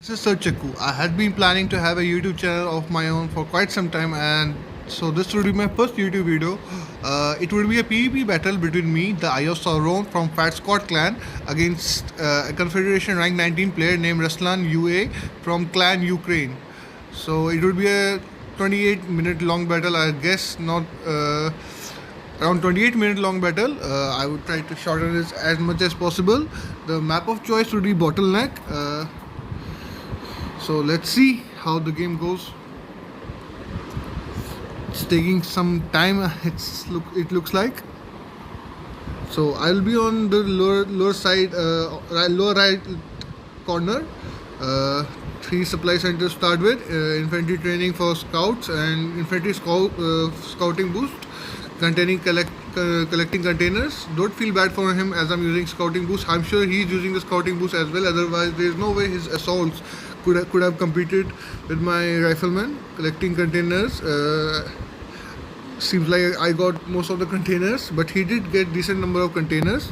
This is Sir Chakku. I had been planning to have a YouTube channel of my own for quite some time, and so this would be my first YouTube video. It would be a PvP battle between me, the Eye of Sauron from Fat Squad clan, against a Confederation rank 19 player named Ruslan UA from clan Ukraine. So it would be a 28-minute long battle, I guess, not around 28-minute long battle. I would try to shorten this as much as possible. The map of choice would be Bottleneck. So let's see how the game goes. It's taking some time. It looks like. So I'll be on the lower side, lower right corner. Three supply centers start with infantry training for scouts and infantry scouting boost containing collecting containers. Don't feel bad for him as I'm using scouting boost. I'm sure he's using the scouting boost as well. Otherwise, there's no way his assaults could have competed with my rifleman collecting containers. Seems like I got most of the containers, but he did get decent number of containers.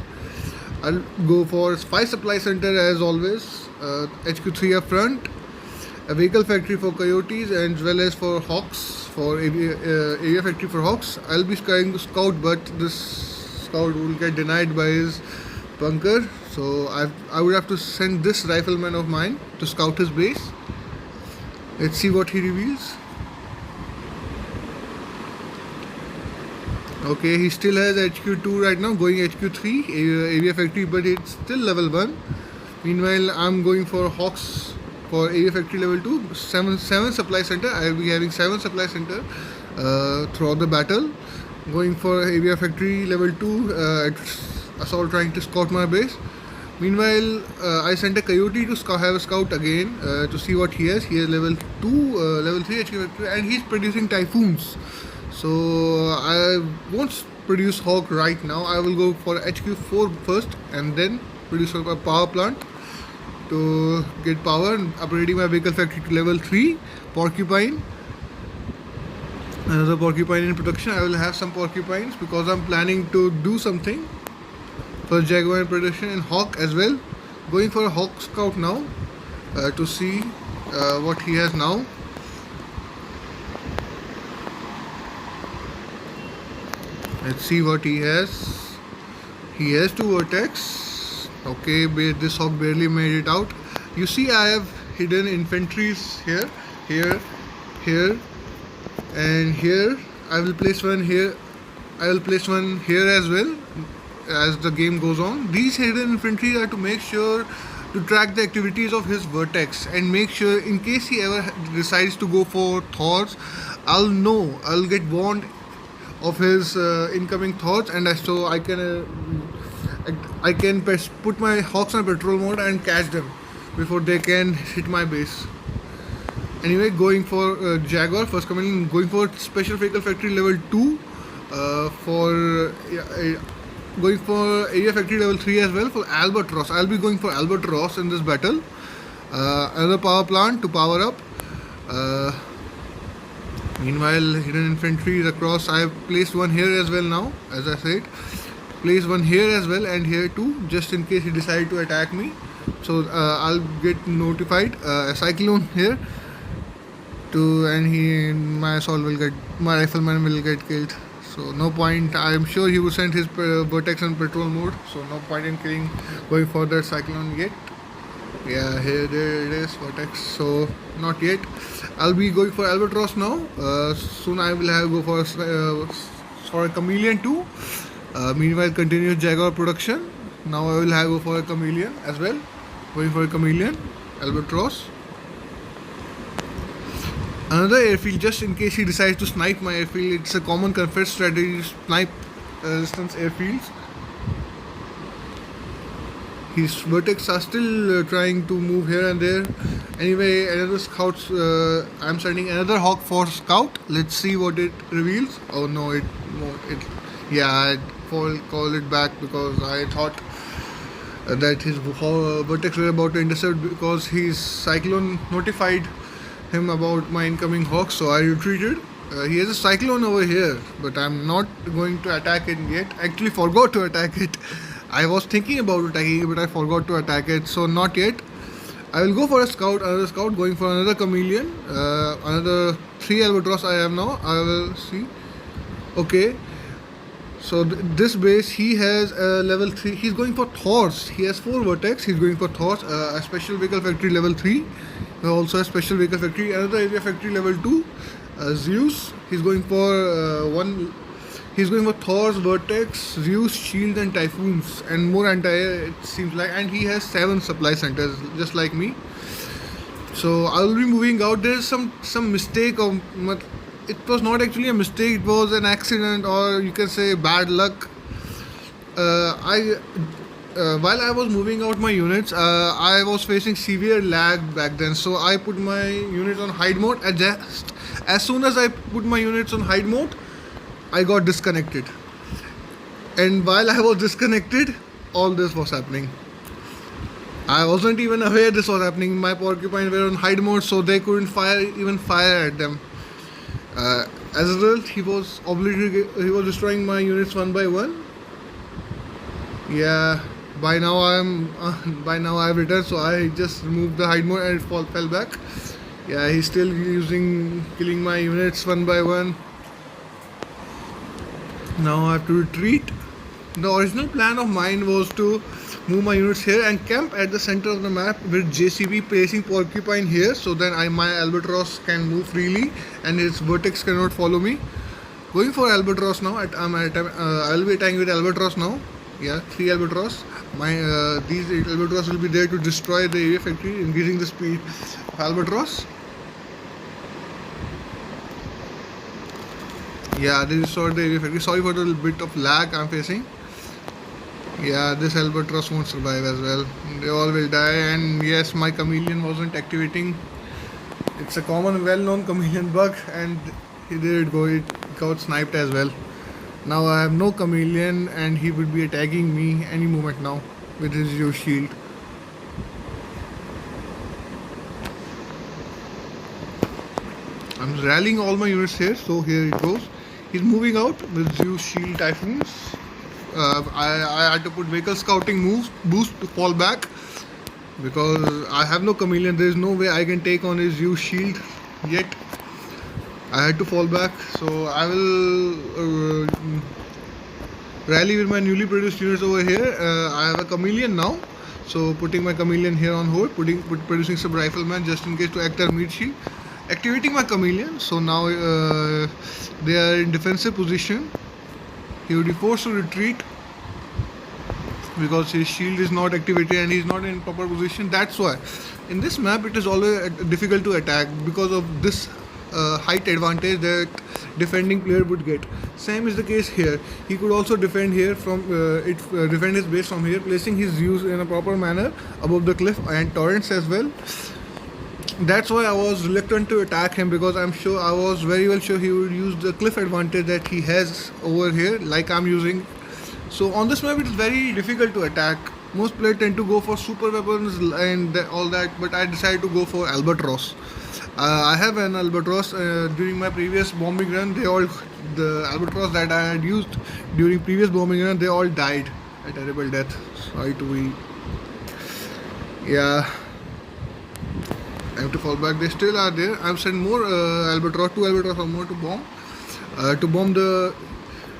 I'll go for 5 supply center as always. HQ3 up front, a vehicle factory for coyotes and as well as for hawks, for area factory for hawks. I'll be trying to scout, but this scout will get denied by his bunker. So I would have to send this rifleman of mine to scout his base. Let's see what he reveals. Okay, he still has HQ2 right now, going HQ3 area factory, but it's still level 1. Meanwhile, I'm going for hawks for area factory level 2. 7 supply center. I'll be having 7 supply center throughout the battle. Going for area factory level 2. Assault trying to scout my base. Meanwhile, I sent a coyote to have a scout again to see what he has. He has level 2, level 3 HQ factory, and he's producing typhoons. So I won't produce hawk right now. I will go for HQ4 first and then produce a power plant to get power and upgrading my vehicle factory to level 3. Porcupine, another porcupine in production. I will have some porcupines because I'm planning to do something for jaguar in production and hawk as well. Going for a hawk scout now to see what he has now. Let's see what he has. He has 2 vertex. Okay, this hawk barely made it out. You see, I have hidden infantries here, and here. I will place one here. I will place one here as well as the game goes on. These hidden infantry are to make sure to track the activities of his vertex and make sure in case he ever decides to go for Thors, I'll know. I'll get warned of his incoming thoughts, and so I can put my hawks on patrol mode and catch them before they can hit my base. Anyway, going for Jaguar first coming, going for special vehicle factory level 2 going for area factory level 3 as well for Albatross. I'll be going for Albatross in this battle. Another power plant to power up. Meanwhile, hidden infantry is across. I have placed one here as well now, as I said. Place one here as well and here too, just in case he decides to attack me. So I'll get notified. A cyclone here, and my rifleman will get killed. So no point. I'm sure he will send his vertex on patrol mode. So no point in going for that cyclone yet. Yeah, there it is, vertex. So not yet. I'll be going for Albatross now. Soon I will go for a chameleon too. Meanwhile, continuous Jaguar production. Now I will go for a chameleon as well. Going for a chameleon, Albatross. Another airfield, just in case he decides to snipe my airfield. It's a common Confed strategy to snipe resistance airfields. His vertex are still trying to move here and there. Anyway, another scouts. I'm sending another hawk for scout. Let's see what it reveals. Oh no, yeah, I'd call it back because I thought that his vertex were about to intercept because his cyclone notified him about my incoming hawk. So I retreated. He has a cyclone over here, but I'm not going to attack it yet. Actually, forgot to attack it. I was thinking about attacking it, but I forgot to attack it. So not yet. I will go for a scout, another scout, going for another chameleon, another 3 albatross I have now. I will see. Okay, so this base he has level 3. He's going for Thors. He has 4 vertex. He's going for Thors, a special vehicle factory level 3. Also a special vehicle factory, another area factory level 2. Zeus. He's going for one. He's going for Thor's Vertex, Zeus, Shield, and Typhoons, and more anti-air, it seems like. And he has 7 supply centers, just like me. So I will be moving out. There is some mistake, or it was not actually a mistake. It was an accident, or you can say bad luck. While I was moving out my units, I was facing severe lag back then. So I put my units on hide mode. As soon as I put my units on hide mode, I got disconnected, and while I was disconnected, all this was happening. I wasn't even aware this was happening. My porcupine were on hide mode, so they couldn't fire at them. As a result, he was destroying my units one by one. Yeah, by now I've returned, so I just removed the hide mode and it fell back. Yeah, he's still killing my units one by one. Now I have to retreat. The original plan of mine was to move my units here and camp at the center of the map with JCB, placing porcupine here, so that my albatross can move freely and its vertex cannot follow me. Going for albatross now. I'll be attacking with albatross now. Yeah, 3 albatross. These albatross will be there to destroy the area factory, increasing the speed of albatross. Yeah, this is sort of the area factory. Sorry for the little bit of lag I'm facing. Yeah, this albatross won't survive as well. They all will die. And yes, my chameleon wasn't activating. It's a common, well-known chameleon bug, and there it goes. It got sniped as well. Now I have no chameleon, and he would be attacking me any moment now with his Zeus shield. I'm rallying all my units here, so here it goes. He's moving out with Zeus Shield Typhoons. I had to put vehicle scouting boost to fall back because I have no chameleon. There is no way I can take on his Zeus Shield yet. I had to fall back, so I will rally with my newly produced units over here. I have a chameleon now, so putting my chameleon here on hold, producing some rifleman just in case to act as meat shield. Activating my chameleon, so now they are in defensive position. He will be forced to retreat because his shield is not activated and he is not in proper position. That's why in this map it is always difficult to attack because of this height advantage that defending player would get. Same is the case here. He could also defend here from defend his base from here, placing his Zeus in a proper manner above the cliff and torrents as well. That's why I was reluctant to attack him, because I was very well sure he would use the cliff advantage that he has over here, like I'm using. So on this map it is very difficult to attack. Most players tend to go for super weapons and all that, but I decided to go for albatross. I have an albatross. During my previous bombing run, the albatross that I had used during previous bombing run, they all died a terrible death. Sorry to be. Yeah. I have to fall back. They still are there. I've sent more albatross, 2 albatross or more to bomb the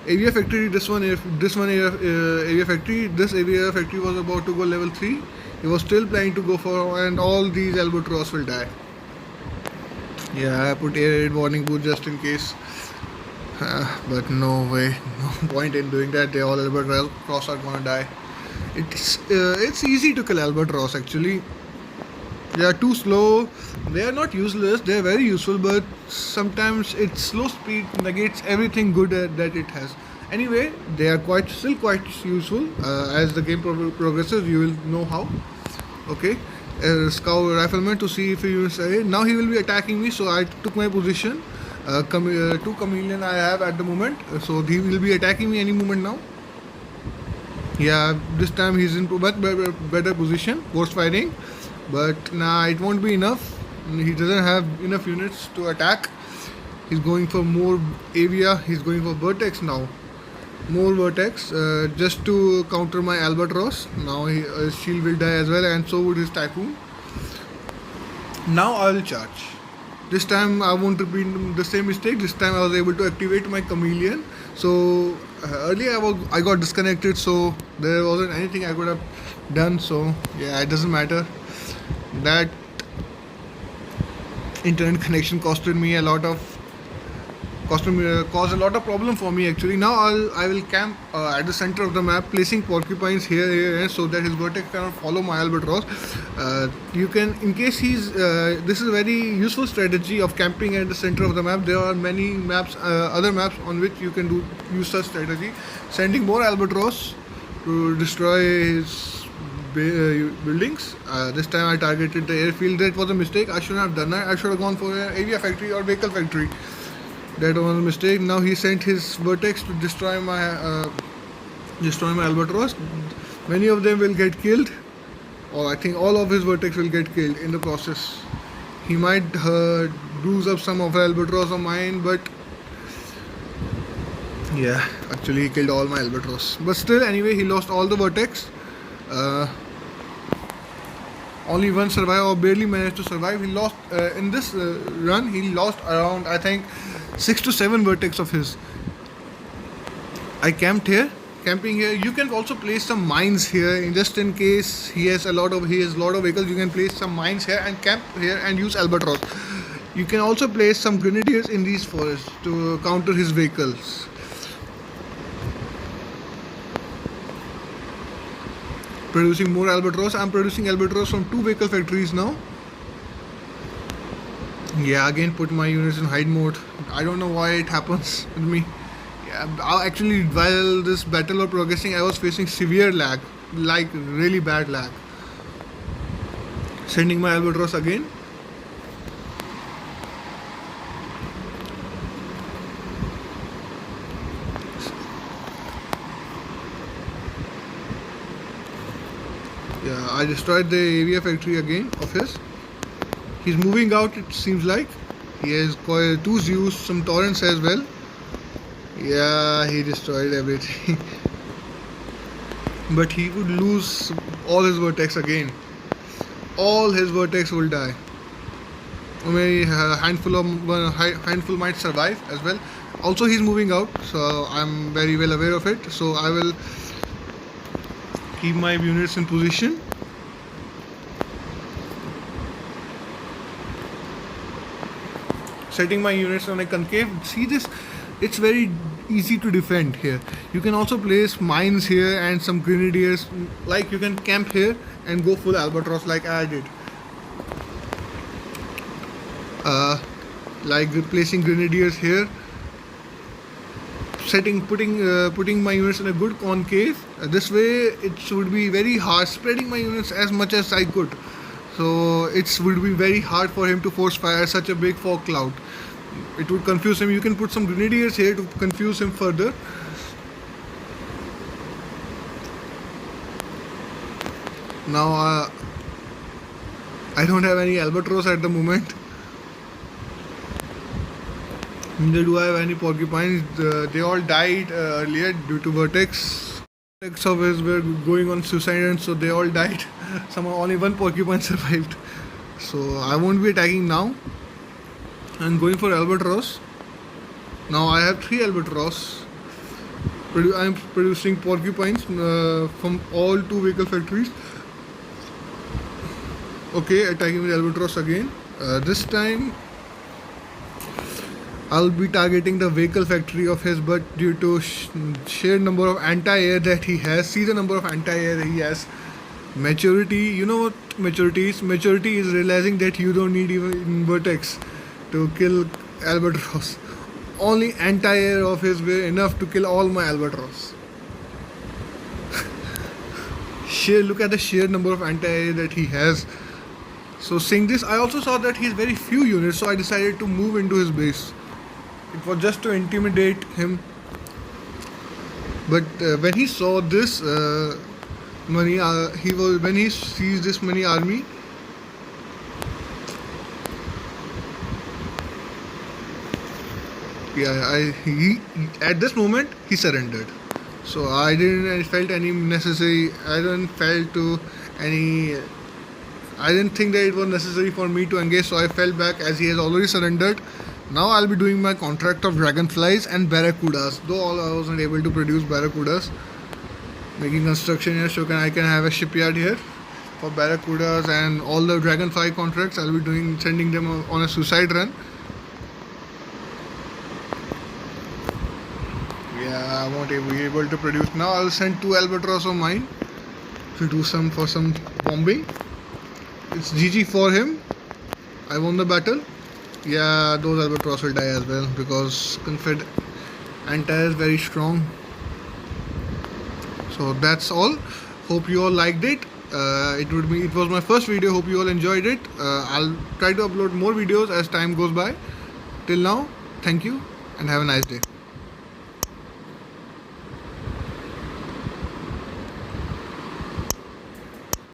area factory. This area factory. This area factory was about to go level 3. He was still planning to go for, and all these albatross will die. Yeah, I put air raid warning booth just in case. But no way, no point in doing that. They all albatross are gonna die. It's easy to kill albatross actually. They are too slow. They are not useless. They are very useful, but sometimes its slow speed negates everything good that it has. Anyway, they are still quite useful. As the game progresses, you will know how. Okay, scout rifleman to see if he will say. Now he will be attacking me, so I took my position. 2 chameleon I have at the moment, so he will be attacking me any moment now. Yeah, this time he's in better position, force fighting. But nah, it won't be enough. He doesn't have enough units to attack. He's going for more area. He's going for vertex now. More vertex just to counter my albatross. Now his shield will die as well, and so would his typhoon. Now I will charge. This time I won't repeat the same mistake. This time I was able to activate my chameleon. So earlier I got disconnected, so there wasn't anything I could have done. So yeah, it doesn't matter. That internet connection caused a lot of problem for me actually. Now I will camp at the center of the map, placing porcupines here, so that his vertex cannot follow my albatross. You can, in case this is a very useful strategy of camping at the center of the map. There are many maps, other maps on which you can use such strategy, sending more albatross to destroy his buildings. This time I targeted the airfield. That was a mistake. I shouldn't have done that. I should have gone for an avia factory or vehicle factory. That was a mistake. Now he sent his vertex to destroy my albatross. Many of them will get killed, or I think all of his vertex will get killed in the process. He might bruise up some of the albatross of mine, but yeah, actually he killed all my albatross. But still, anyway, he lost all the vertex. Only one survived, or barely managed to survive. He lost in this run. He lost around, I think, 6 to 7 vertex of his. I camping here. You can also place some mines here, just in case he has a lot of vehicles. You can place some mines here and camp here and use albatross. You can also place some grenadiers in these forests to counter his vehicles. Producing more albatross. I'm producing albatross from 2 vehicle factories now. Yeah, again put my units in hide mode. I don't know why it happens with me. Yeah, actually, while this battle was progressing, I was facing severe lag, like really bad lag. Sending my albatross again. Yeah, I destroyed the avia factory again of his. He's moving out, it seems like. He has 2 Zeus, some Torrents as well. Yeah, he destroyed everything. But he would lose all his vertex again. All his vertex will die. Maybe a handful might survive as well. Also, he's moving out, so I'm very well aware of it. So I will keep my units in position. Setting my units on a concave. See this? It's very easy to defend here. You can also place mines here and some grenadiers. Like, you can camp here and go full albatross like I did. Like placing grenadiers here. Putting my units in a good concave. This way it should be very hard. Spreading my units as much as I could. So it would be very hard for him to force fire such a big fog cloud. It would confuse him. You can put some grenadiers here to confuse him further. Now I don't have any albatross at the moment. Neither do I have any porcupines. They all died earlier due to vertex. Vertex of his were going on suicide, and so they all died. Somehow only one porcupine survived. So I won't be attacking now. I'm going for albatross. Now I have 3 albatross. I'm producing porcupines from all 2 vehicle factories. Okay, attacking with albatross again. This time I'll be targeting the vehicle factory of his, but due to sheer number of anti-air that he has, see the number of anti-air he has. Maturity, you know what maturity is? Maturity is realizing that you don't need even vertex to kill albatross. Only anti-air of his were enough to kill all my albatross. Look at the sheer number of anti-air that he has. So seeing this, I also saw that he has very few units, so I decided to move into his base. It was just to intimidate him. But when he saw this when he sees this many army, yeah, at this moment he surrendered. So I didn't felt any necessary. I didn't felt to any. I didn't think that it was necessary for me to engage, so I fell back as he has already surrendered. Now I'll be doing my contract of dragonflies and barracudas. Though I wasn't able to produce barracudas, making construction here, so I can have a shipyard here for barracudas, and all the dragonfly contracts I'll be sending them on a suicide run. Yeah, I won't be able to produce now. I'll send 2 albatross of mine to do some bombing. It's GG for him. I won the battle. Yeah, those albatross will die as well because Confed anti is very strong. So that's all. Hope you all liked it. It was my first video. Hope you all enjoyed it. I'll try to upload more videos as time goes by. Till now, thank you and have a nice day.